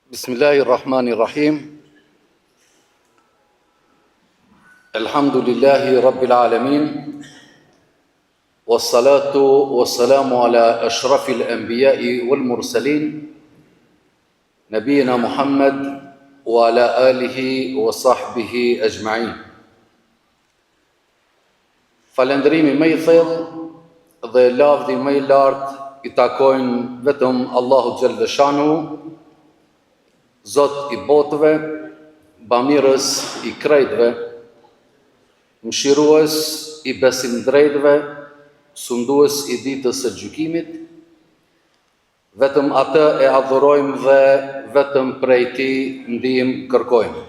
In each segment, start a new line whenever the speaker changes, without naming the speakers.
Bismillahirrahmanirrahim. Alhamdulillahi Rabbil Alamin. Wassalatu wassalamu ala ashrafil anbiya'i wal mursalin. Nabiyina Muhammad wa ala alihi wa sahbihi ajma'in. Falëndërimi më i thellë dhe lavdi më i lartë i takojnë vetëm Allahu Gjelle Shanu, Zot i botëve, bamirës i krejtëve, mëshirues i besimdrejtëve, sundues i ditës së gjykimit, vetëm atë e adhurojmë dhe vetëm prej tij ndihmë kërkojmë.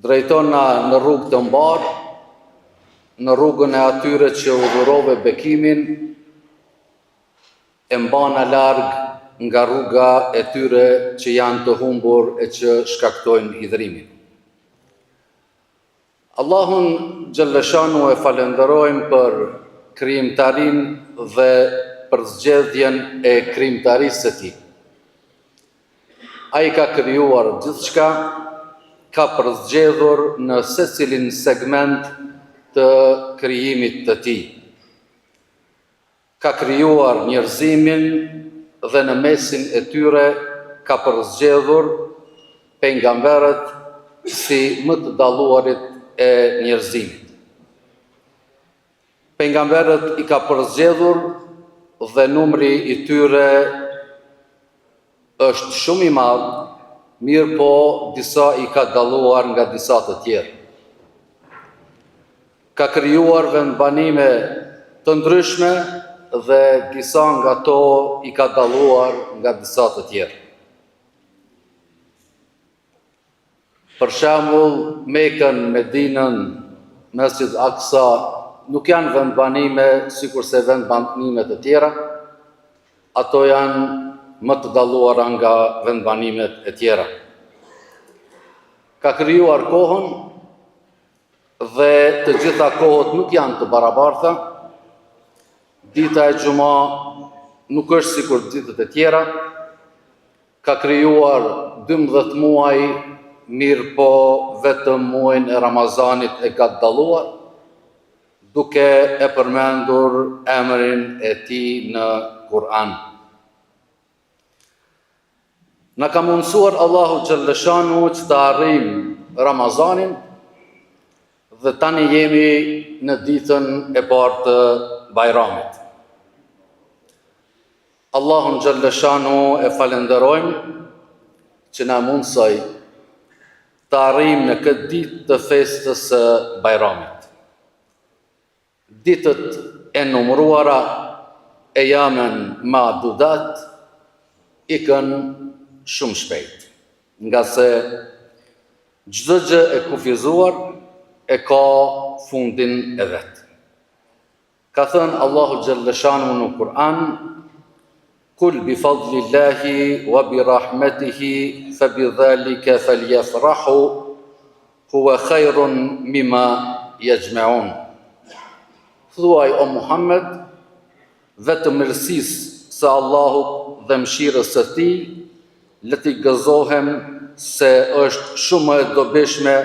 Drejtona në rrugë të mbarë, në rrugën e atyre që udhërove bekimin, e mbana larg nga rruga e tyre që janë të humbur e që shkaktojnë hidhrimin. Allahun Gjellëshanu e falenderojmë për krijimtarin dhe për zgjedhjen e krijimtarisë së tij. Ai ka krijuar gjithçka, ka përzgjedhur në secilin segment të krijimit të tij. Ka krijuar njerëzimin dhe në mesin e tyre ka përzgjedhur pejgamberët si më të dalluarit e njerëzimit. Pejgamberët i ka përzgjedhur dhe numri i tyre është shumë i madh, mirë po disa i ka dalluar nga disa të tjerë. Ka krijuar vendbanime të ndryshme dhe disa nga to i ka dalluar nga disa të tjerë. Për shembull, Mekën, Medinën, Mesjid Aqsa nuk janë vendbanime sikurse vendbanime të tjera, ato janë më të dalluara nga vendbanimet e tjera. Ka krijuar kohën dhe të gjitha kohët nuk janë të barabarta. Dita e Xuma nuk është sikur ditët e tjera. Ka krijuar 12 muaj, mirë po vetëm muajin e Ramazanit e ka dalluar, duke e përmendur emrin e tij në Kur'an. Na ka mundsuar Allahu Gjellëshanu që të arrijmë Ramazanin dhe tani jemi në ditën e parë të Bajramit. Allahun Gjellëshanu e falenderojmë që na mundsoi të arrijmë në këtë ditë të festës së Bajramit. Ditët e numëruara e jamen ma'dudat ikën shumë shpejt, nga se çdo gjë e kufizuar e ka fundin e vet. Ka thënë Allahu Gjellëshanu në Kur'an: Kul bi fadlillahi wa bi rahmetihi fa bi dhalika falyafrahu huwa khairun mimma yajma'un. Thuaj o Muhammed, vetëm mirësisë së Allahut dhe mëshirës së tij, le t'i gëzohem se është shumë më e dobishme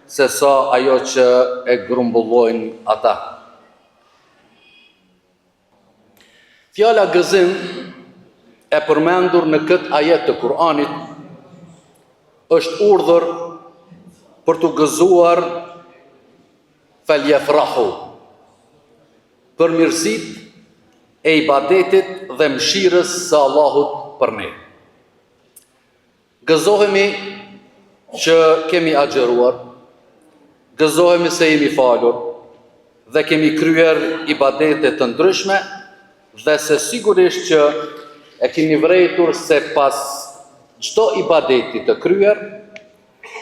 se sa ajo që e grumbullojnë ata. Fjala gëzim e përmendur në këtë ajet të Kur'anit është urdhër për të gëzuar falyafrahu, për mirësitë e ibadetit dhe mëshirës së Allahut për ne. Gëzohemi që kemi agjëruar, gëzohemi se jemi falur dhe kemi kryer ibadete të ndryshme dhe se sigurisht që e kemi vërejtur se pas çdo ibadeti të kryer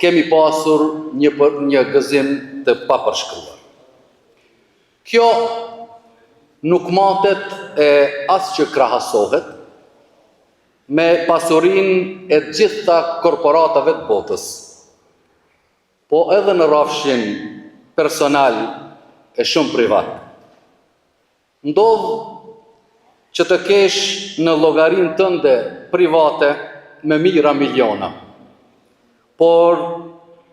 kemi pasur një gëzim të papërshkruar. Kjo nuk matet e as që krahasohet me pasurinë e gjitha korporatave të botës, po edhe në rrafshin personal e shumë privat. Ndodh që të kesh në llogarinë tënde private me mira miliona. Por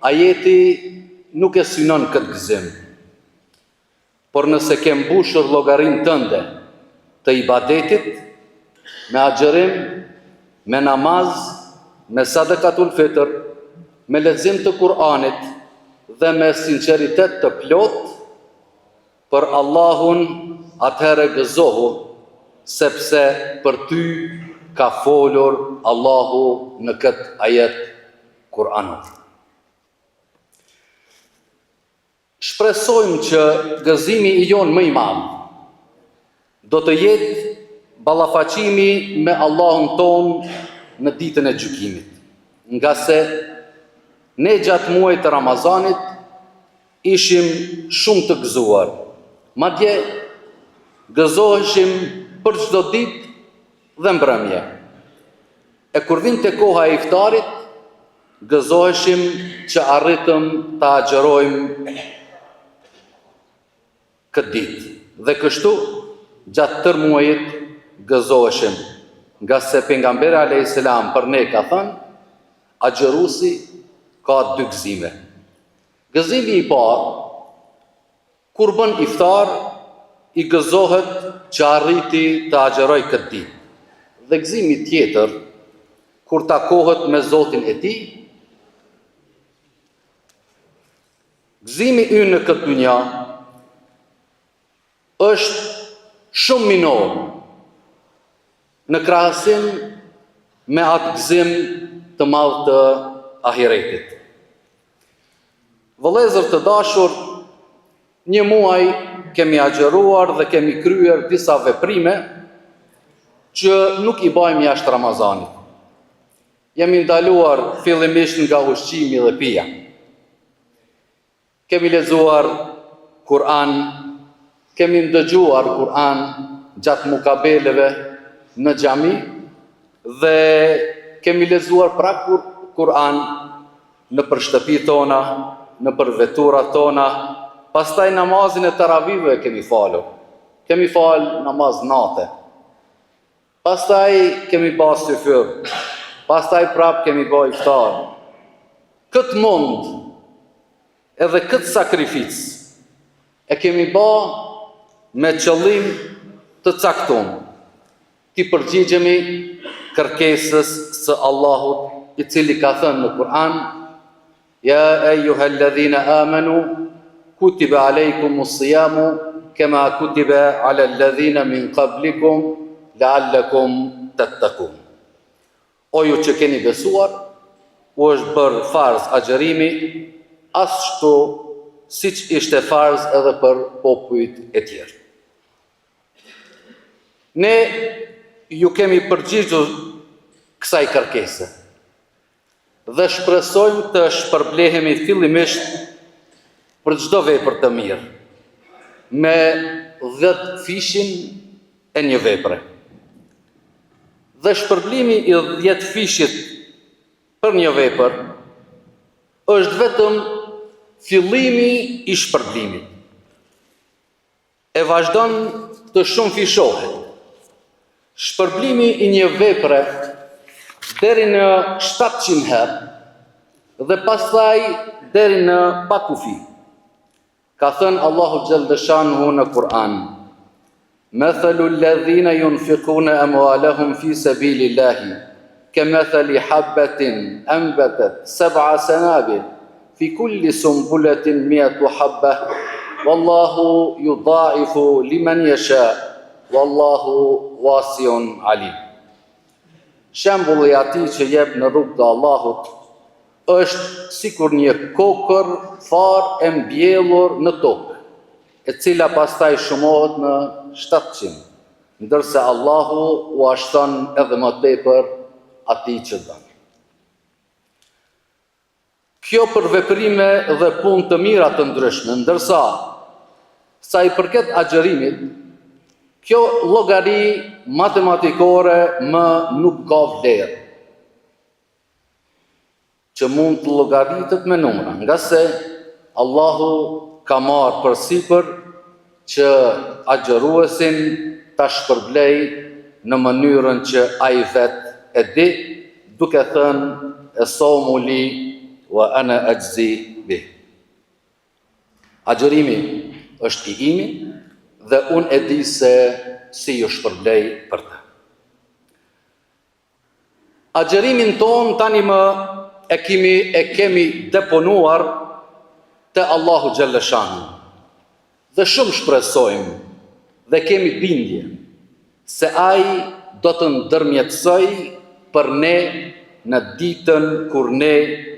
ajeti nuk e synon këtë gëzim. Por nëse ke mbushur llogarinë tënde të ibadetit, me agjërim, me namaz, me sadakatul fitr, me lexim të Kur'anit dhe me sinqeritet të plot për Allahun, atëherë gëzohu, sepse për ty ka folur Allahu në këtë ajet Kur'anit. Shpresojmë që gëzimi i jon më i madh do të jetë ballafaqimi me Allahun ton në ditën e gjykimit, nga se ne gjatë muajit të Ramazanit ishim shumë të gëzuar, madje gëzoheshim për çdo ditë dhe mbrëmje. E kur vinte koha e iftarit, gëzoheshim që arritëm të agjërojmë këtë ditë. Dhe kështu, gjatë tërë muajit, gëzoheshim, nga se pejgamberi alayhis salam për ne ka thënë, agjëruesi ka 2 gëzime. Gëzimi i parë, kur bën iftar, i gëzohet që arriti të agjëroj këtë ditë. Dhe gëzimi tjetër, kur takohet me Zotin e tij, gëzimi ynë në këtë dynja është shumë minor në krahasim me atë gëzim të madh të ahiretit. Vëllezër të dashur, një muaj kemi agjëruar dhe kemi kryer disa veprime që nuk i bëjmë jashtë Ramazanit. Jemi ndaluar fillimisht nga ushqimi dhe pija. Kemi lexuar Kur'an, kemi ndëgjuar Kur'an gjatë mukabeleve në xhami dhe kemi lexuar pra Kur'an në për shtëpi tona, në për veturat tona. Pastaj namazin e taravive kemi falur. Kemi falë namaz nate. Pastaj kemi pas syfyr. Pastaj prap kemi bë iftar. Këtë mund edhe këtë sakrificë e kemi bë me qëllim të caktuar. Ti përgjigjemi kërkesës së Allahut, i cili ka thënë në Kur'an: Ja eyyuhalladhina amanu kutiba alaykumus siyamu kama kutiba ala alladhina min qablikum la'allakum tattaqun. O ju që keni besuar, u është bërë farz agjërimi, ashtu siç ishte farz edhe për popujt e tjerë. Ne ju kemi përgjigjur kësaj kërkese dhe shpresojmë të shpërblehemi fillimisht për çdo vepër të mirë, me 10 fishin e një vepre. Dhe shpërblimi i 10 fishit për një vepër është vetëm fillimi i shpërblimit. E vazhdon të shumë fishohet. Shpërblimi i një vepre deri në 700 herë dhe pastaj deri në pakufi. Ka thënë Allahu Gjelle Shanuhu në Kur'an: Mathalu alladhina yunfiquna amwalahum fi sabilillahi kamathali habatin anbatat 7 sanabil fi kulli sumbulatin 100 habba wallahu yudha'ifu liman yasha wallahu wasi'un alim. Shembulli i atij që jep në rrugt të Allahut është sikur një kokër far e mbjellur në tokë, e cila pastaj shumohet në 700, ndërsa Allahu u ashton edhe më tepër atij që don. Kjo për veprime dhe punë të mira të ndryshme, ndërsa sa i përket agjërimit, kjo llogari matematikore më nuk ka vlerë, që mund të llogaritet me numra, nga se Allahu ka marrë përsipër që agjëruesin ta shpërblej në mënyrën që ai vetë e di, duke thënë e somu li wa ana ajzi bih. Agjërimi është i imi dhe unë e di se si ju shpërblej për të. Agjërimin ton tani më e kemi deponuar te Allahu Gjellëshanu dhe shumë shpresojmë dhe kemi bindje se ai do të ndërmjetësoj për ne në ditën kur ne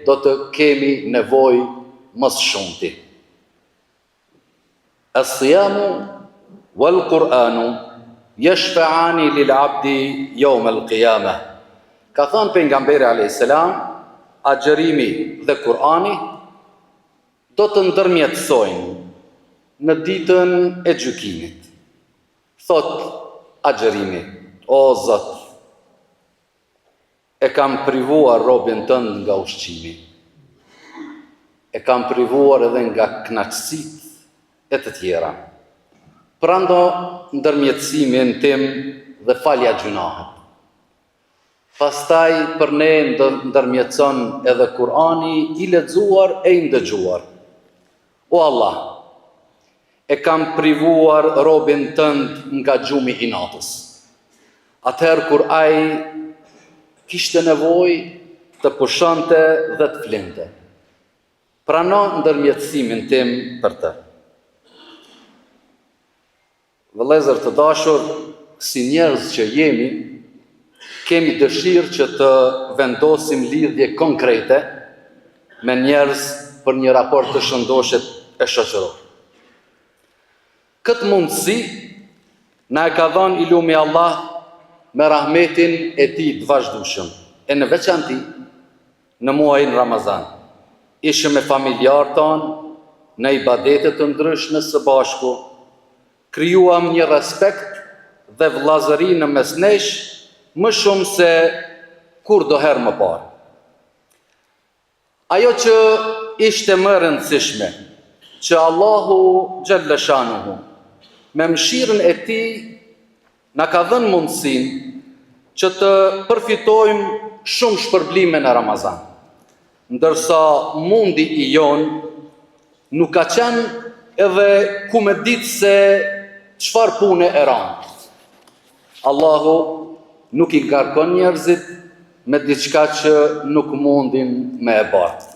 do të kemi nevojë më së shumti. As-siyamu wal Qur'anu yashfa'ani lil 'abdi yawm al-qiyamah. Ka thënë pejgamberi alayhis salam, agjërimi dhe Kur'ani do të ndërmjetësojnë në ditën e gjykimit. Thot agjërimi, o Zot, e kam privuar robën tënd nga ushqimi, e kam privuar edhe nga kënaqësitë e të tjera. Prando ndërmjetësimin tim dhe falja gjunahet. Pastaj për ne ndërmjetëson edhe Kur'ani i lexuar e i ndëgjuar. O Allah, e kam privuar robën tënd nga gjumi i natës. Atëherë kur ai kishte nevojë të pushonte dhe të flinte. Prano ndërmjetësimin tim për të. Vëllezër të dashur, si njerëz që jemi, kemi dëshirë që të vendosim lidhje konkrete me njerëz për një raport të shëndoshët e shoqëror. Këtë mundësi na e ka dhënë i lumi Allah me rahmetin e tij të vazhdueshëm, e në veçanti në muajin Ramazan. Ishëm me familjarë tonë në ibadete të ndryshme së bashku, krijuam një respekt dhe vëllazëri në mes nesh më shumë se kur do herë më parë. Ajo që ishte më rëndësishme, që Allahu Gjellëshanuhu me mëshirën e tij na ka dhënë mundësinë që të përfitojmë shumë shpërblime në Ramazan, ndërsa mundi i jon nuk ka qenë edhe ku me ditë se çfarë pune e ranë. Allahu nuk i ngarkon njerëzit me diçka që nuk mundin me e bërë.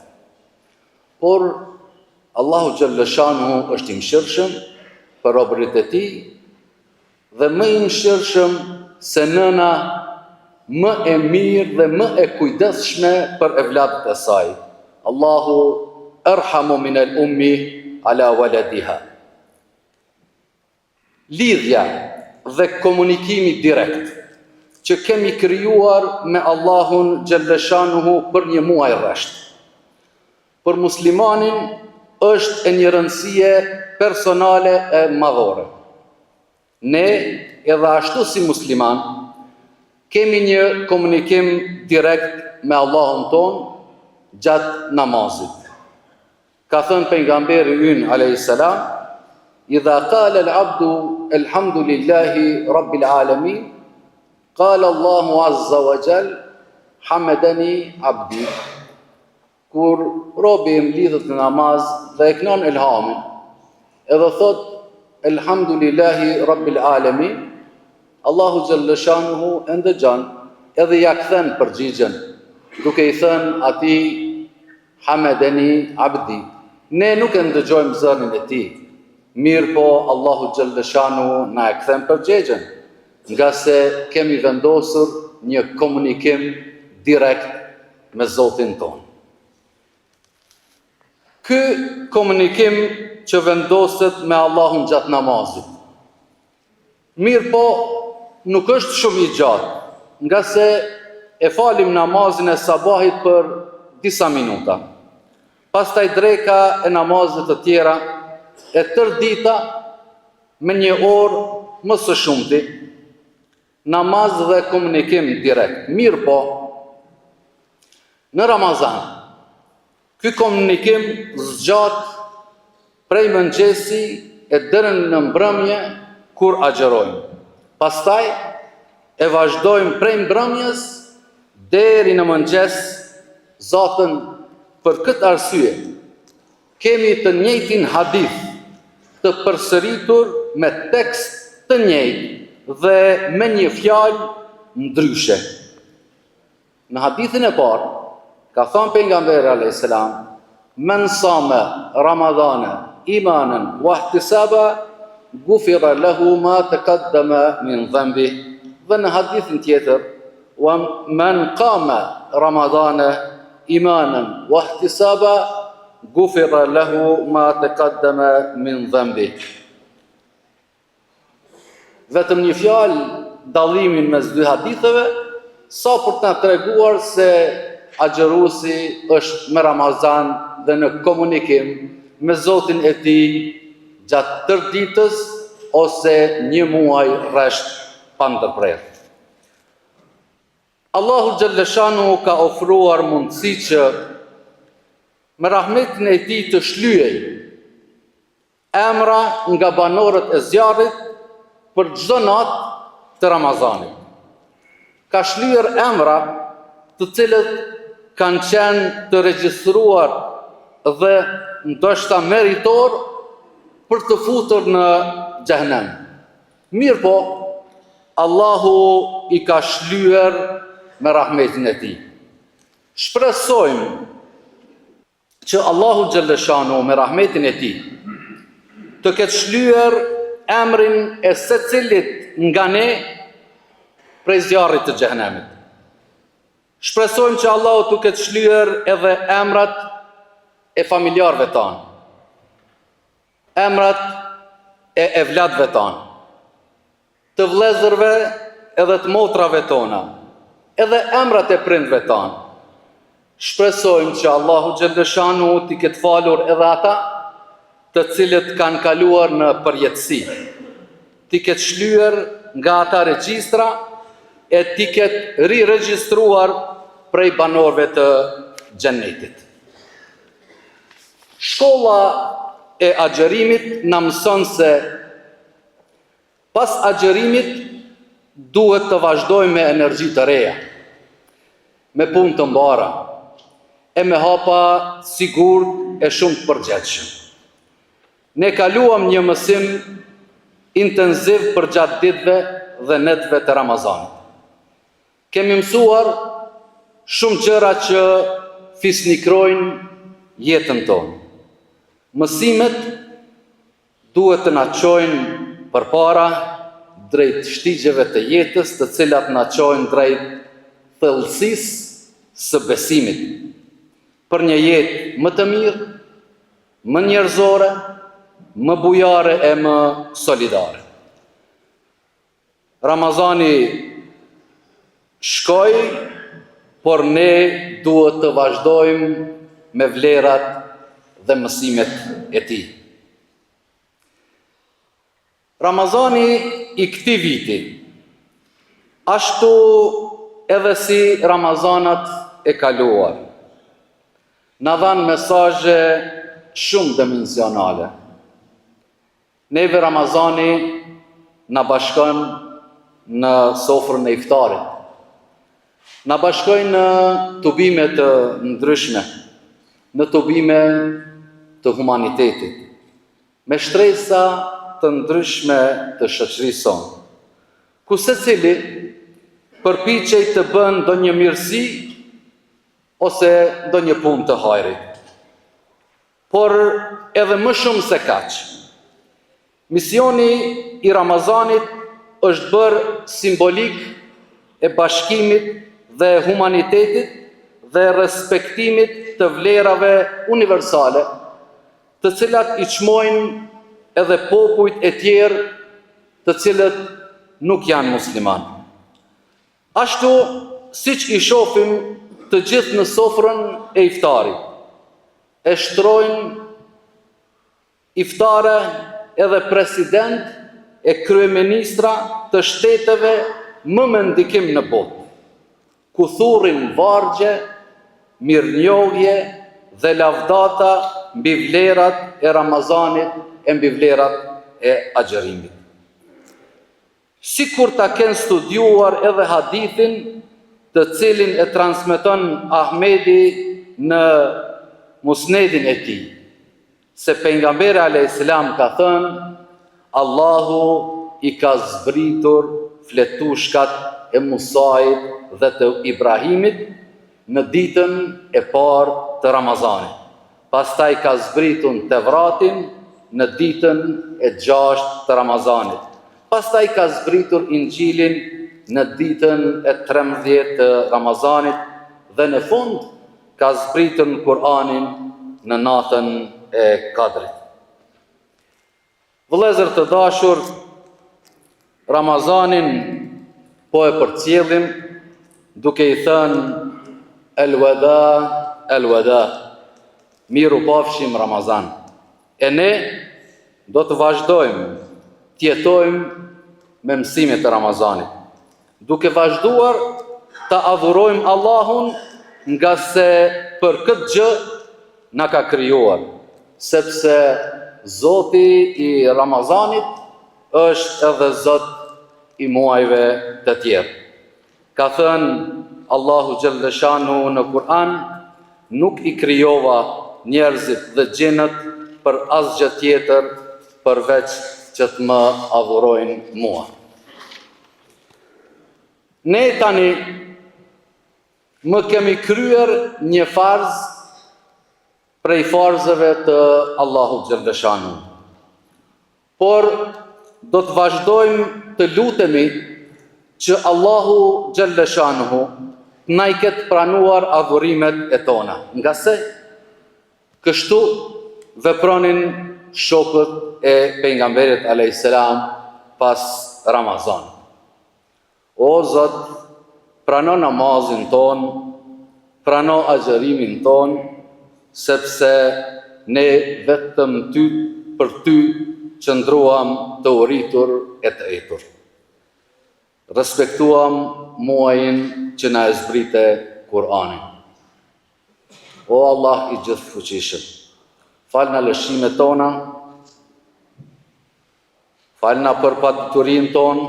Por Allahu Gjellëshanuhu është i mëshirshëm për robërit e tij dhe më i mëshirshëm se nëna më e mirë dhe më e kujdesshme për evladët e saj. Allahu arhamu min al-ummi ala waladiha. Lidhja dhe komunikimi direkt që kemi krijuar me Allahun Gjellëshanuhu për një muaj rresht, për muslimanin është e një rëndësie personale e madhore. Ne, edhe ashtu si musliman, kemi një komunikim direkt me Allahun ton gjatë namazit. Ka thënë pejgamberi ynë alayhis salam, idha qala al-abdu alhamdulillahi rabbil alamin, qala Allahu azza wa jall, hamadani abdi. Kur robi mlidhet në namaz dhe e kënon ilhamin, edhe thot elhamdulillahi rabbil alamin, Allahu Gjellëshanuhu e ndëgjon edhe ja kthen përgjigjen, duke i thënë atij hamadani abdi. Ne nuk e ndëgjojmë zërin e tij, mirë po Allahu Gjellëshanuhu na e kthen përgjigjen, nga se kemi vendosur një komunikim direkt me Zotin ton. Ky komunikim që vendoset me Allahun gjatë namazit, mirë po nuk është shumë i gjatë, nga se e falim namazin e sabahit për disa minuta, pastaj dreka e namazet të tjera, e tër dita me një orë më së shumti, namaz dhe komunikim direkt. Mirë po, në Ramazan, ky komunikim zgjat prej mëngjesi e deri në mbrëmje kur agjerojmë. Pastaj e vazhdojmë prej mbrëmjes deri në mëngjes, Zotën, për këtë arsye, kemi të njëjtin hadith të përsëritur me tekst të njëjtë dhe me një fjalë ndryshe. Në hadithin e parë, ka thënë pejgamberi alayhis salam, "Men sama Ramadana imanan wa ihtisaba, ghufira lahu ma taqaddama min dhanbi." Dhe në hadithin tjetër, "Wa man qama Ramadana imanan wa ihtisaba, ghufira lahu ma taqaddama min dhanbi." Vetëm një fjalë dallimin mes dy haditheve, sa për të treguar se agjëruesi është me Ramazan dhe në komunikim me Zotin e tij gjatë tërë ditës ose një muaj rresht pa ndërprerje. Allahu Gjellëshanu ka ofruar mundësi që me rahmetin e tij të shlyej emra nga banorët e zjarrit për çdo natë të Ramazanit. Ka shlyer emra të cilët kanë qenë të regjistruar dhe ndoshta meritor për të futur në xhehenem. Mirë po, Allahu i ka shlyer me rahmetin e tij. Shpresojmë që Allahu Gjellëshanu me rahmetin e tij të ketë shlyer emrin e secilit nga ne prej zjarrit të xhehenemit. Shpresojmë që Allahu të ketë shlyer edhe emrat e familjarëve tanë, emrat e evladëve tanë, të vëllezërve edhe të motrave tona, edhe emrat e prindve tanë. Shpresojmë që Allahu Gjellëshanu t'i ketë falur edhe ata të cilët kanë kaluar në përjetësi, t'i ketë shlyer nga ata regjistra e t'i ketë riregjistruar prej banorëve të xhennetit. Shkolla e agjerimit na mëson se pas agjerimit duhet të vazhdojmë me energji të reja, me punë të mbara, e me hapa sigurt e shumë të përgjithshëm. Ne kaluam një mësim intenziv për gjatë ditëve dhe netëve të Ramazanit. Kemi mësuar shumë gjëra që fisnikrojnë jetën tonë. Mësimet duhet të na çojnë përpara drejt shtigjeve të jetës, të cilat na çojnë drejt thellësisë së besimit, për një jetë më të mirë, më njerëzore, më bujare e më solidare. Ramazani shkoi, por ne duhet të vazhdojmë me vlerat dhe mësimet e tij. Ramazani i këtij viti, ashtu edhe si Ramazanat e kaluar, na dhanë mesazhe shumë dimensionale. Neve Ramazani na bashkon në sofrën e iftarit, na bashkojnë në tubime të ndryshme, në tubime të humanitetit, me shtresa të ndryshme të shoqërisë sonë, ku secili përpiqej të bën ndonjë mirësi ose ndonjë punë të hajrit. Por edhe më shumë se kaq, misioni i Ramazanit është bërë simbolik e bashkimit dhe humanitetit dhe respektimit të vlerave universale, të cilat i çmojnë edhe popujt e tjerë të cilët nuk janë musliman. Ashtu siç i shohim të gjithë në sofrën e iftarit, e shtrojnë iftare edhe president e kryeministra të shteteve më me ndikim në botë, ku thurin vargje, mirënjohje dhe lavdata mbi vlerat e Ramazanit e mbi vlerat e agjerimit. Sikur ta kenë studiuar edhe hadithin të cilin e transmeton Ahmedi në musnedin e tij, se pejgamberi alayhis salam ka thënë, Allahu i ka zbritur fletushkat e Musait dhe të Ibrahimit në ditën e parë të Ramazanit. Pastaj ka zbritur Tevratin në ditën e 6 të Ramazanit. Pastaj ka zbritur Injilin në ditën e 13 të Ramazanit dhe në fund ka zbritur Kur'anin në natën e Kadrit. Vëllezër të dashur, Ramazanin po e përcjellim duke i thënë el-wada, el-wada, miru pafshim Ramazan. E ne do të vazhdojmë, tjetojmë me mësimet e Ramazanit, duke vazhduar të adhurojmë Allahun, nga se për këtë gjë na ka krijuar, sepse Zoti i Ramazanit është edhe Zot i muajve të tjerë. Ka thënë Allahu xhalla shanu në Kur'an, nuk i krijova njerëzit dhe gjinët për asgjë tjetër përveç që të më adhurojnë mua. Ne tani më kemi kryer një farz prej farzëve të Allahu xhalla shanu. Por do të vazhdojmë të lutemi që Allahu xhalla shanuhu na i ketë pranuar adhurimet e tona, nga se kështu vepronin shokët e pejgamberit alayhis salam pas Ramazan. O Zot, prano namazin ton, prano agjërimin ton, sepse ne vetëm për ty qëndruam të uritur e të etur. Respektuam muajin që na e zbrite Kur'anin. O Allah i gjithë fuqishëm, fal na lëshimet tona, fal na për paturin ton,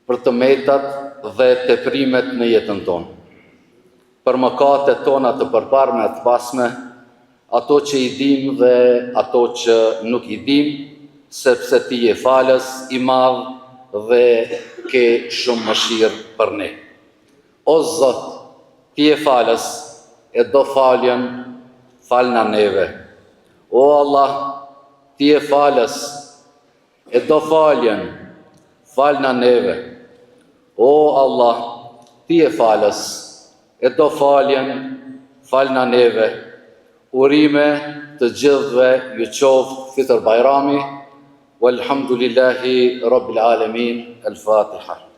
për të metat dhe teprimet në jetën tonë, për mëkatet tona të përparme të pasme, ato që i dim dhe ato që nuk i dim, sepse ti je falës i madh dhe ke shumë mëshirë për ne. O Zot, ti je falës, e do faljen, falna neve. O Allah, ti je falës, e do faljen, falna neve. O Allah, ti je falës, e do faljen, falna neve. Urime të gjithëve ju qoftë Fitr Bajrami, walhamdulillahi rabbil alamin. El-Fatiha.